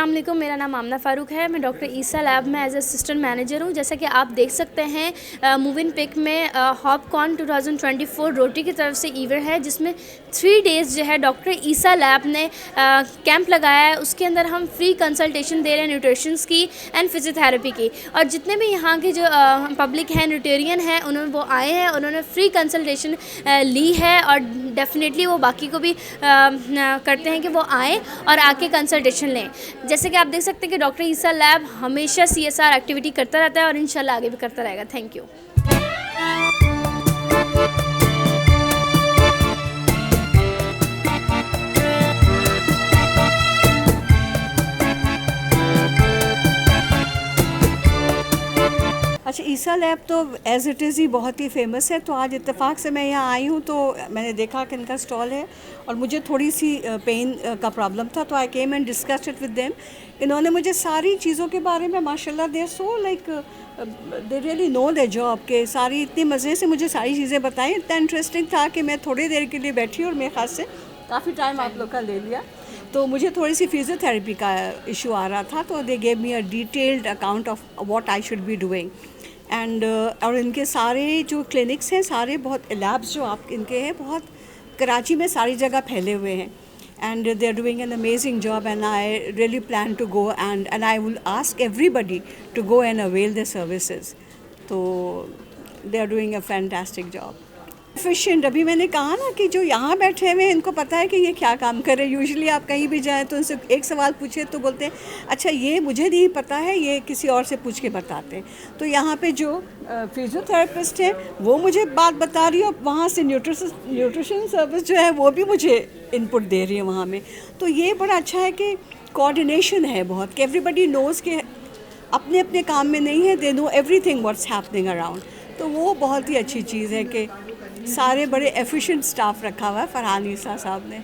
अस्सलाम वालेकुम, मेरा नाम आमना फ़ारूक है। मैं डॉक्टर ईसा लैब में एज असिस्टेंट मैनेजर हूँ। जैसा कि आप देख सकते हैं मूव इन पिक में हॉपकॉन 2024 रोटरी की तरफ से इवेंट है, जिसमें 3 डेज़ जो है डॉक्टर ईसा लैब ने कैंप लगाया है। उसके अंदर हम फ्री कंसल्टेशन दे रहे हैं न्यूट्रिशंस की एंड फिजियोथेरेपी की। और जितने भी यहाँ के जो पब्लिक हैं, न्यूटेरियन हैं, उन्होंने वो आए हैं, उन्होंने फ्री कंसल्टेशन ली है और डेफिनेटली वो बाकी को भी करते हैं कि वो आएँ और आके कंसल्टेशन लें। जैसे कि आप देख सकते हैं कि डॉक्टर ईसा लैब हमेशा CSR एक्टिविटी करता रहता है और इंशाल्लाह आगे भी करता रहेगा। Thank you. अच्छा, ईसा लैब तो एज़ इट इज़ ही बहुत ही फेमस है। तो आज इत्तेफाक से मैं यहाँ आई हूँ तो मैंने देखा कि इनका स्टॉल है और मुझे थोड़ी सी पेन का प्रॉब्लम था, तो I came and discussed it with them. इन्होंने मुझे सारी चीज़ों के बारे में माशाल्लाह they so like they really know their job के सारी इतनी मज़े से मुझे सारी चीज़ें बताई। इतना इंटरेस्टिंग था कि मैं थोड़ी देर के लिए बैठी और मेरे ख़ास से काफ़ी टाइम आप लोग का ले लिया। तो मुझे थोड़ी सी फिजियोथेरेपी का इशू आ रहा था, तो they gave me a detailed account of what I should be doing and और इनके सारे जो क्लिनिक्स हैं, सारे बहुत लैब्स जो आप इनके हैं, बहुत कराची में सारी जगह फैले हुए हैं and they are doing an amazing job and I really plan to go and I will ask everybody to go and avail the services. तो they are doing a fantastic job. Efficient, अभी मैंने कहा ना कि जो यहाँ बैठे हुए हैं इनको पता है कि ये क्या काम करे। यूजुअली आप कहीं भी जाएं तो उनसे एक सवाल पूछे तो बोलते हैं अच्छा ये मुझे नहीं पता है, ये किसी और से पूछ के बताते हैं। तो यहाँ पे जो फिजियोथेरेपिस्ट है वो मुझे बात बता रही है और वहाँ से न्यूट्रिशन सर्विस जो है वो भी मुझे इनपुट दे रही है वहाँ में। तो ये बड़ा अच्छा है कि कोऑर्डिनेशन है बहुत, कि एवरीबडी नोज़ के अपने अपने काम में नहीं है, they know everything what's happening around. तो वो बहुत ही अच्छी चीज़ है कि सारे बड़े एफिशिएंट स्टाफ रखा हुआ है फरहान ईसा साहब ने।